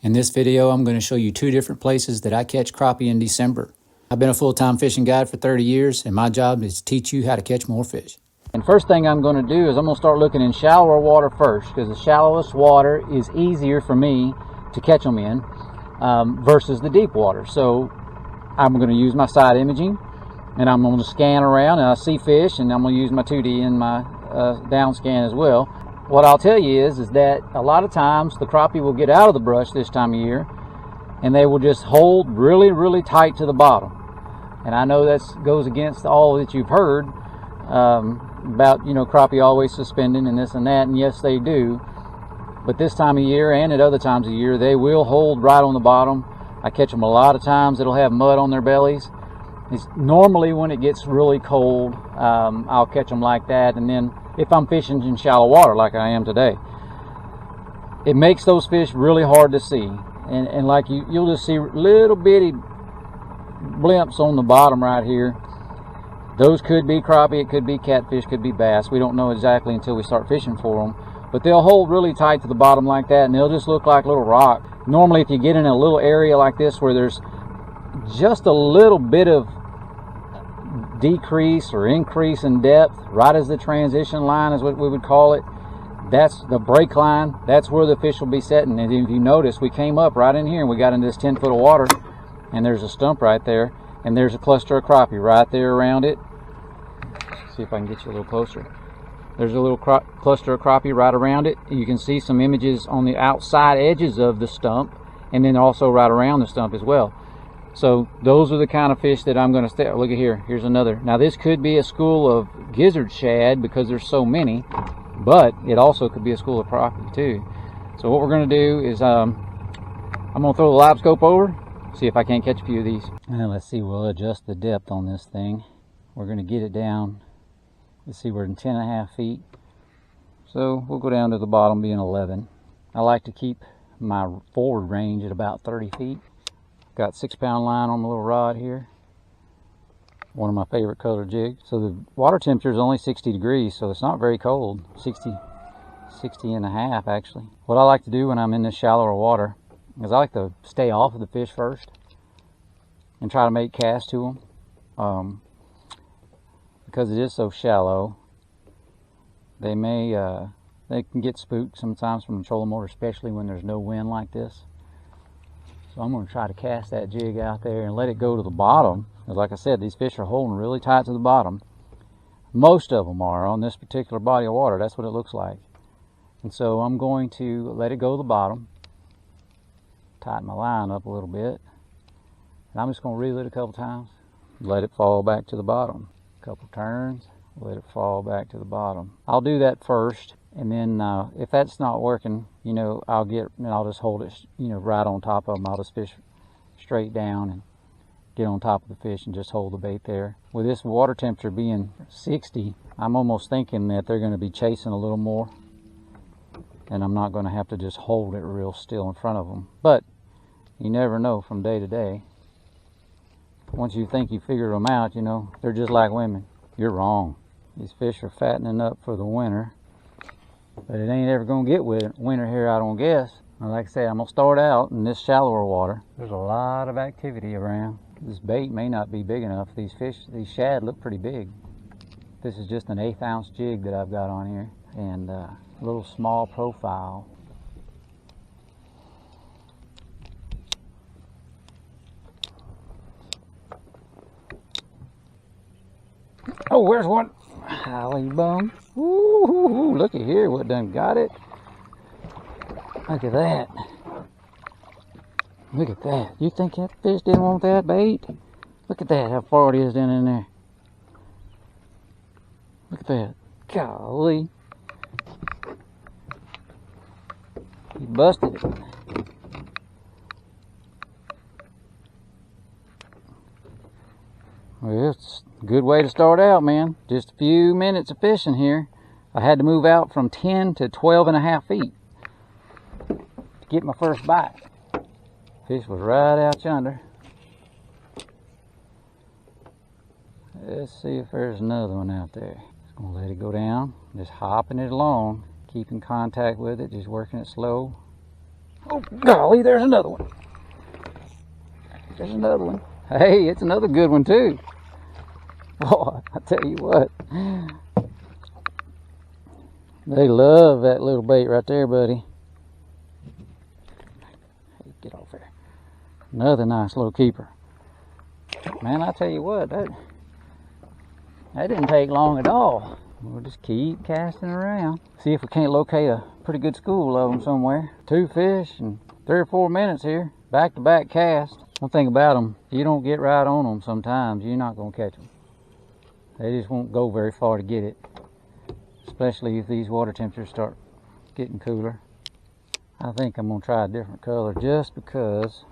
In this video, I'm going to show you 2 different places that I catch crappie in December. I've been a full-time fishing guide for 30 years, and my job is to teach you how to catch more fish. And first thing I'm going to do is I'm going to start looking in shallower water first, because the shallowest water is easier for me to catch them in versus the deep water. So I'm going to use my side imaging, and I'm going to scan around, and I see fish, and I'm going to use my 2D in my down scan as well. What I'll tell you is that a lot of times the crappie will get out of the brush this time of year, and they will just hold really, really tight to the bottom. And I know that goes against all that you've heard about, you know, crappie always suspending and this and that, and yes, they do. But this time of year and at other times of year, they will hold right on the bottom. I catch them a lot of times. It'll have mud on their bellies. It's normally when it gets really cold, I'll catch them like that. And then if I'm fishing in shallow water like I am today, it makes those fish really hard to see. And like you'll just see little bitty blimps on the bottom right here. Those could be crappie, it could be catfish, could be bass. We don't know exactly until we start fishing for them. But they'll hold really tight to the bottom like that, and they'll just look like little rock. Normally, if you get in a little area like this where there's just a little bit of decrease or increase in depth, right as the transition line is what we would call it, that's the break line. That's where the fish will be setting. And if you notice, we came up right in here and we got into this 10 foot of water, and there's a stump right there, and there's a cluster of crappie right there around it. Let's see if I can get you a little closer. There's a little cluster of crappie right around it. You can see some images on the outside edges of the stump, and then also right around the stump as well. So those are the kind of fish that I'm going to stay. Look at here. Here's another. Now this could be a school of gizzard shad because there's so many, but it also could be a school of crappie too. So what we're going to do is I'm going to throw the live scope over, see if I can't catch a few of these. And let's see, we'll adjust the depth on this thing. We're going to get it down. Let's see, we're in 10.5 feet. So we'll go down to the bottom being 11. I like to keep my forward range at about 30 feet. Got 6-pound line on the little rod here. One of my favorite color jigs. So the water temperature is only 60 degrees, so it's not very cold. 60 and a half actually. What I like to do when I'm in this shallower water is I like to stay off of the fish first and try to make casts to them. Because it is so shallow, they can get spooked sometimes from the trolling motor, especially when there's no wind like this. So I'm going to try to cast that jig out there and let it go to the bottom. Because like I said, these fish are holding really tight to the bottom. Most of them are on this particular body of water. That's what it looks like. And so I'm going to let it go to the bottom. Tighten my line up a little bit. And I'm just going to reel it a couple times. Let it fall back to the bottom. A couple turns. Let it fall back to the bottom. I'll do that first. And then if that's not working, you know, I'll just hold it, you know, right on top of them. I'll just fish straight down and get on top of the fish and just hold the bait there. With this water temperature being 60, I'm almost thinking that they're going to be chasing a little more. And I'm not going to have to just hold it real still in front of them. But you never know from day to day. Once you think you figured them out, you know, they're just like women. You're wrong. These fish are fattening up for the winter. But it ain't ever going to get winter here, I don't guess. Like I say, I'm going to start out in this shallower water. There's a lot of activity around. This bait may not be big enough. These shad look pretty big. This is just an 1/8 ounce jig that I've got on here. And a little small profile. Oh, where's one? Holly bum. Ooh, look at here what done got it. Look at that. Look at that. You think that fish didn't want that bait? Look at that, how far it is down in there. Look at that. Golly. He busted it. Well, it's a good way to start out, man. Just a few minutes of fishing here. I had to move out from 10 to 12.5 feet to get my first bite. Fish was right out yonder. Let's see if there's another one out there. Just gonna let it go down, just hopping it along, keeping contact with it, just working it slow. Oh, golly, there's another one. There's another one. Hey, it's another good one, too. Boy, I tell you what. They love that little bait right there, buddy. Hey, get off there. Another nice little keeper. Man, I tell you what, that didn't take long at all. We'll just keep casting around. See if we can't locate a pretty good school of them somewhere. 2 fish in 3 or 4 minutes here. Back-to-back cast. One thing about them, if you don't get right on them sometimes, you're not going to catch them. They just won't go very far to get it. Especially if these water temperatures start getting cooler. I think I'm going to try a different color just because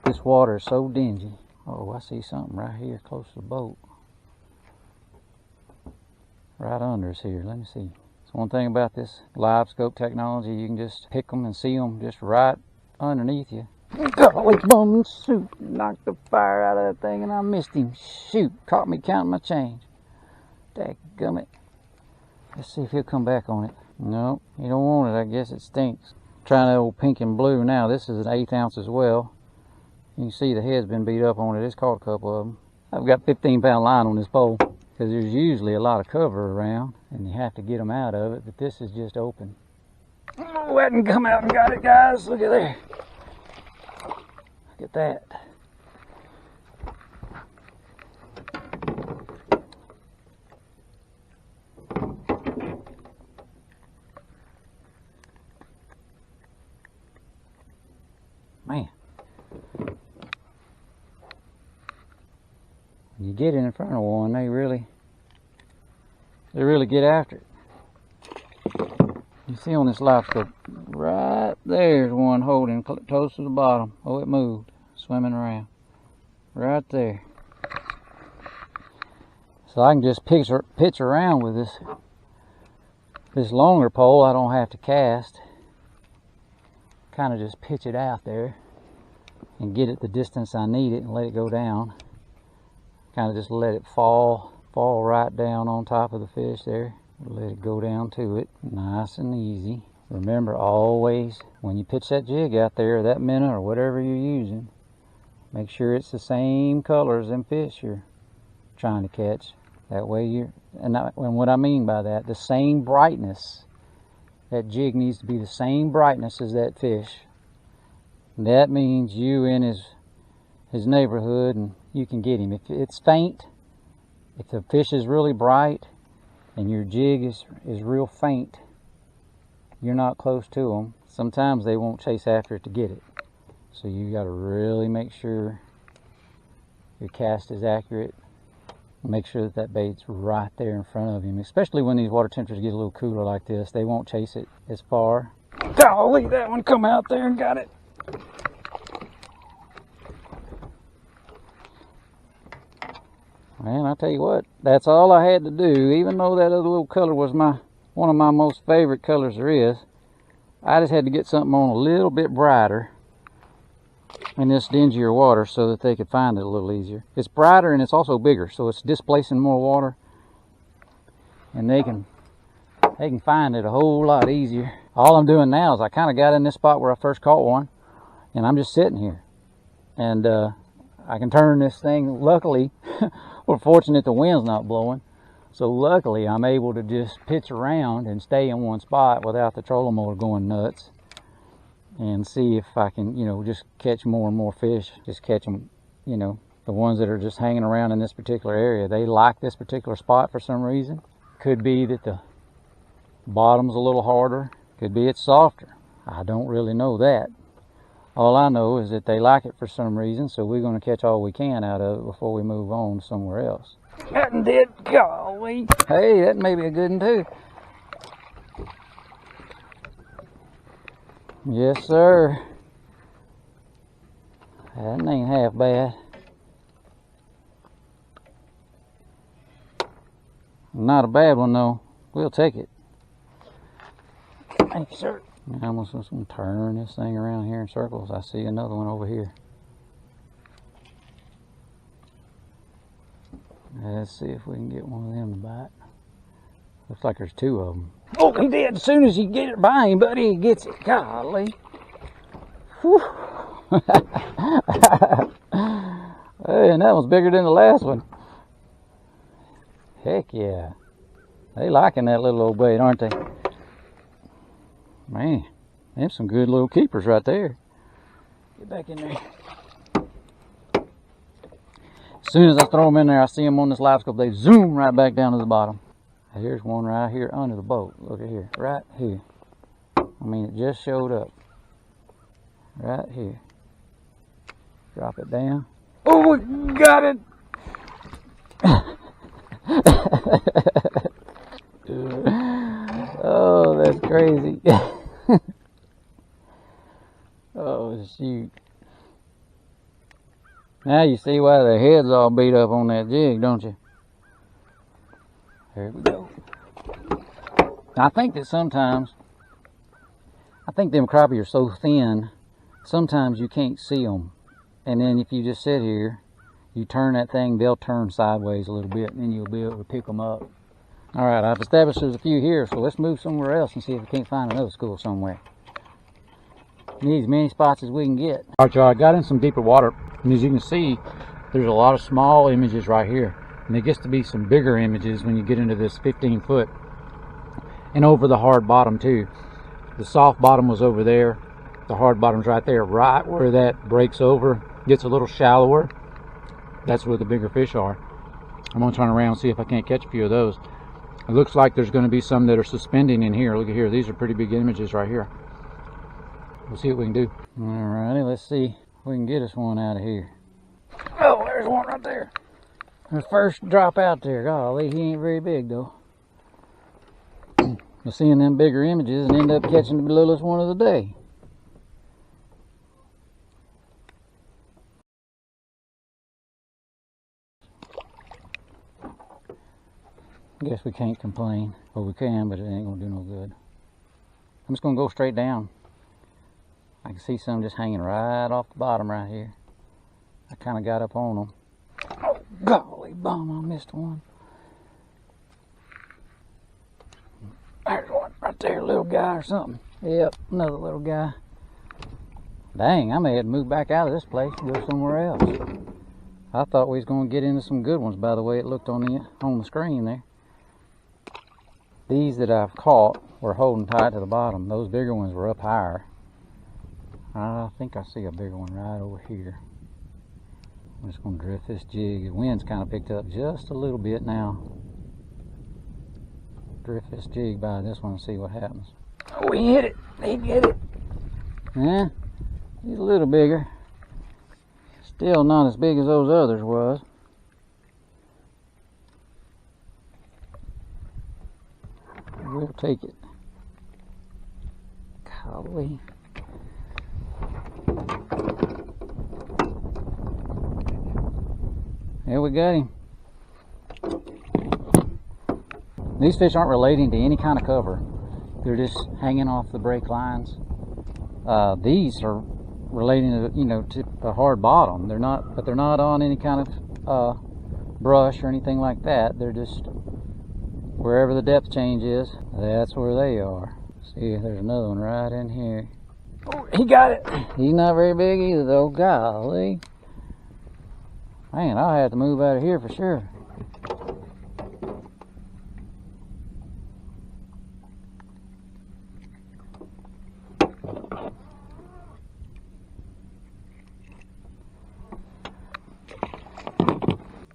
this water is so dingy. Oh, I see something right here close to the boat. Right under us here. Let me see. So one thing about this live scope technology, you can just pick them and see them just right underneath you. Golly, bum, shoot. Knocked the fire out of that thing and I missed him. Shoot. Caught me counting my change. Dadgummit. Let's see if he'll come back on it. No, you don't want it. I guess it stinks. Trying that old pink and blue now. This is an 1/8 ounce as well. You can see the head's been beat up on it. It's caught a couple of them. I've got 15-pound line on this pole because there's usually a lot of cover around and you have to get them out of it, but this is just open. Oh, I hadn't come out and got it, guys. Look at there. Look at that. Man. You get it in front of one, they really get after it. You see on this live scope, right there's one holding close to the bottom. Oh, it moved, swimming around. Right there. So I can just pitch around with this longer pole. I don't have to cast. Kind of just pitch it out there and get it the distance I need it and let it go down. Kind of just let it fall right down on top of the fish there. Let it go down to it, nice and easy. Remember always, when you pitch that jig out there, that minnow or whatever you're using, make sure it's the same color as them fish you're trying to catch. That way and what I mean by that, the same brightness. That jig needs to be the same brightness as that fish. That means you in his neighborhood and you can get him. If it's faint, if the fish is really bright and your jig is real faint, you're not close to them. Sometimes they won't chase after it to get it. So you got to really make sure your cast is accurate. Make sure that bait's right there in front of him. Especially when these water temperatures get a little cooler like this, they won't chase it as far. Golly, that one come out there and got it. Man, I tell you what, that's all I had to do. Even though that other little color was one of my most favorite colors there is, I just had to get something on a little bit brighter in this dingier water so that they could find it a little easier. It's brighter and it's also bigger, so it's displacing more water, and they can find it a whole lot easier. All I'm doing now is I kind of got in this spot where I first caught one, and I'm just sitting here, and I can turn this thing. Luckily, we're fortunate the wind's not blowing, so luckily I'm able to just pitch around and stay in one spot without the trolling motor going nuts, and see if I can, just catch more and more fish. Just catch them, the ones that are just hanging around in this particular area. They like this particular spot for some reason. Could be that the bottom's a little harder. Could be it's softer. I don't really know that. All I know is that they like it for some reason, so we're going to catch all we can out of it before we move on somewhere else. That did, golly. Hey, that may be a good one too. Yes, sir. That ain't half bad. Not a bad one though. We'll take it. Thank you, sir. I'm just going to turn this thing around here in circles. I see another one over here. Let's see if we can get one of them to bite. Looks like there's 2 of them. Oh, he did. As soon as you get it by him, buddy, he gets it. Golly. Whew. Hey, and that one's bigger than the last one. Heck yeah. They liking that little old bait, aren't they? Man, them some good little keepers right there. Get back in there. As soon as I throw them in there, I see them on this live scope, they zoom right back down to the bottom. Here's one right here under the boat. Look at here, right here. I mean, it just showed up. Right here. Drop it down. Oh, got it! Oh, that's crazy. Oh, shoot. Now you see why their head's all beat up on that jig, don't you? There we go. I think that sometimes, them crappie are so thin, sometimes you can't see them. And then if you just sit here, you turn that thing, they'll turn sideways a little bit, and then you'll be able to pick them up. All right, I've established there's a few here, so let's move somewhere else and see if we can't find another school somewhere. Need as many spots as we can get. All right, y'all, I got in some deeper water, and as you can see, there's a lot of small images right here. And there gets to be some bigger images when you get into this 15 foot. And over the hard bottom too. The soft bottom was over there. The hard bottom's right there. Right where that breaks over, gets a little shallower. That's where the bigger fish are. I'm gonna turn around and see if I can't catch a few of those. It looks like there's gonna be some that are suspending in here. Look at here, these are pretty big images right here. We'll see what we can do. Alrighty, let's see if we can get us one out of here. Oh, there's one right there. The first drop out there. Golly, he ain't very big though. We're seeing them bigger images and end up catching the littlest one of the day. Guess we can't complain. Well, we can, but it ain't gonna do no good. I'm just gonna go straight down. I can see some just hanging right off the bottom right here. I kind of got up on them. Oh, golly bum, I missed one. There's one right there, little guy or something. Yep, another little guy. Dang, I may have to move back out of this place and go somewhere else. I thought we was going to get into some good ones by the way it looked on the screen there. These that I've caught were holding tight to the bottom. Those bigger ones were up higher. I think I see a bigger one right over here. I'm just going to drift this jig. The wind's kind of picked up just a little bit now. Drift this jig by this one and see what happens. Oh, he hit it. He get it. Yeah, he's a little bigger. Still not as big as those others was. We'll take it. Golly. There we got him. These fish aren't relating to any kind of cover. They're just hanging off the break lines. These are relating to, you know, to a hard bottom. They're not, but they're not on any kind of brush or anything like that. They're just wherever the depth change is, that's where they are. See, there's another one right in here. Oh, he got it. He's not very big either though. Golly. Man, I'll have to move out of here for sure.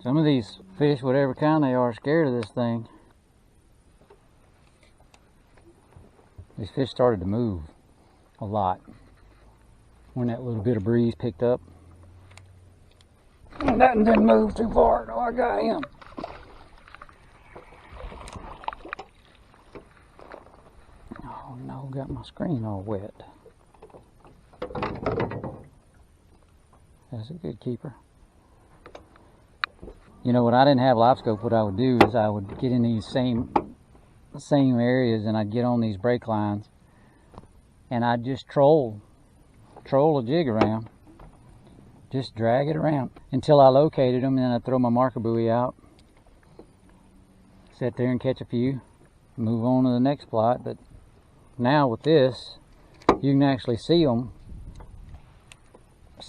Some of these fish, whatever kind they are scared of this thing. These fish started to move a lot when that little bit of breeze picked up. That one didn't move too far. Oh, I got him. Oh no, got my screen all wet. That's a good keeper. You know, when I didn't have live scope, what I would do is I would get in these same areas and I'd get on these break lines and I'd just troll a jig around. Just drag it around until I located them, and then I'd throw my marker buoy out, sit there and catch a few, move on to the next plot. But now with this, you can actually see them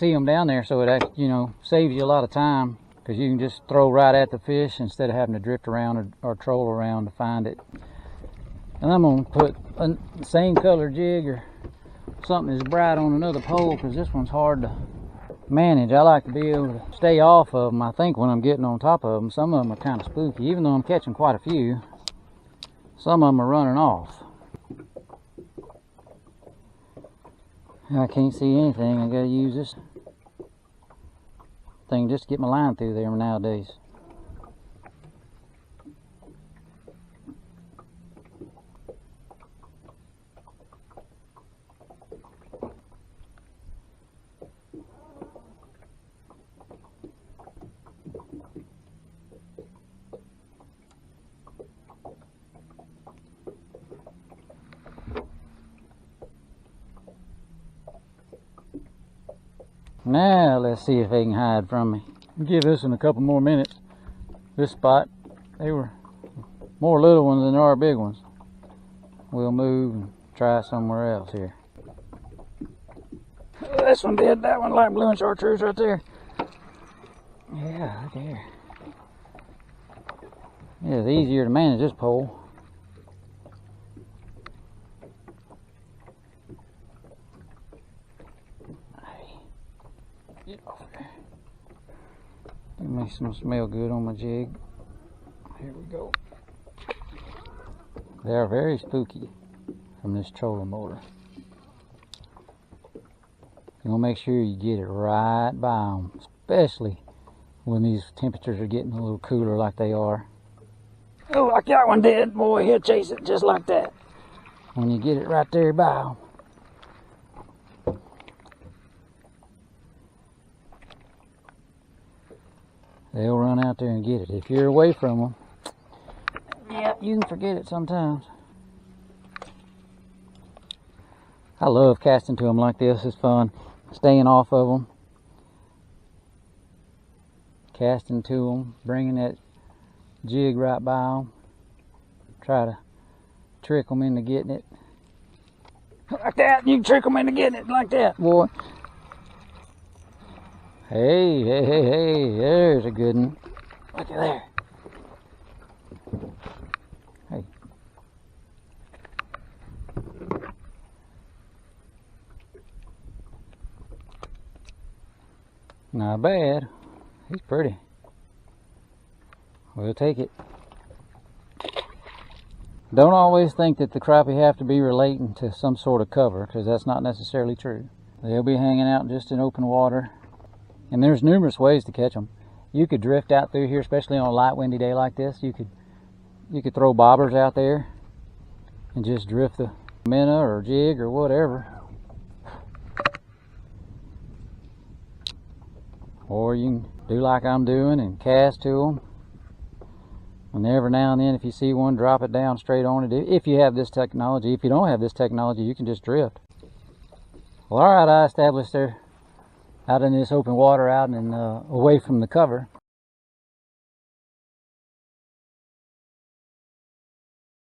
see them down there, so it, you know, saves you a lot of time, because you can just throw right at the fish instead of having to drift around or troll around to find it. And I'm going to put a same color jig or something that's bright on another pole, because this one's hard to manage. I like to be able to stay off of them. I think when I'm getting on top of them, some of them are kind of spooky. Even though I'm catching quite a few, some of them are running off. I can't see anything. I gotta use this thing just to get my line through there nowadays. Now let's see if they can hide from me. Give this one a couple more minutes. This spot, they were more little ones than there are big ones. We'll move and try somewhere else here. This one did. That one light blue and chartreuse right there. Yeah, right there. Yeah, it's easier to manage this pole. Get off there. It makes them smell good on my jig. Here we go. They are very spooky from this trolling motor. You want to make sure you get it right by them, especially when these temperatures are getting a little cooler like they are. Oh, I got one dead. Boy, he'll chase it just like that. When you get it right there by them. They'll run out there and get it. If you're away from them, yeah, you can forget it sometimes. I love casting to them like this. It's fun. Staying off of them. Casting to them. Bringing that jig right by them. Try to trick them into getting it. Like that. You can trick them into getting it like that, boy. Hey, hey, hey, hey, there's a good one. Look at there. Hey. Not bad. He's pretty. We'll take it. Don't always think that the crappie have to be relating to some sort of cover, because that's not necessarily true. They'll be hanging out just in open water. And there's numerous ways to catch them. You could drift out through here, especially on a light windy day like this. You could throw bobbers out there and just drift the minnow or jig or whatever. Or you can do like I'm doing and cast to them. And every now and then, if you see one, drop it down straight on it. If you have this technology. If you don't have this technology, you can just drift. Well, all right, I established there out in this open water out and away from the cover.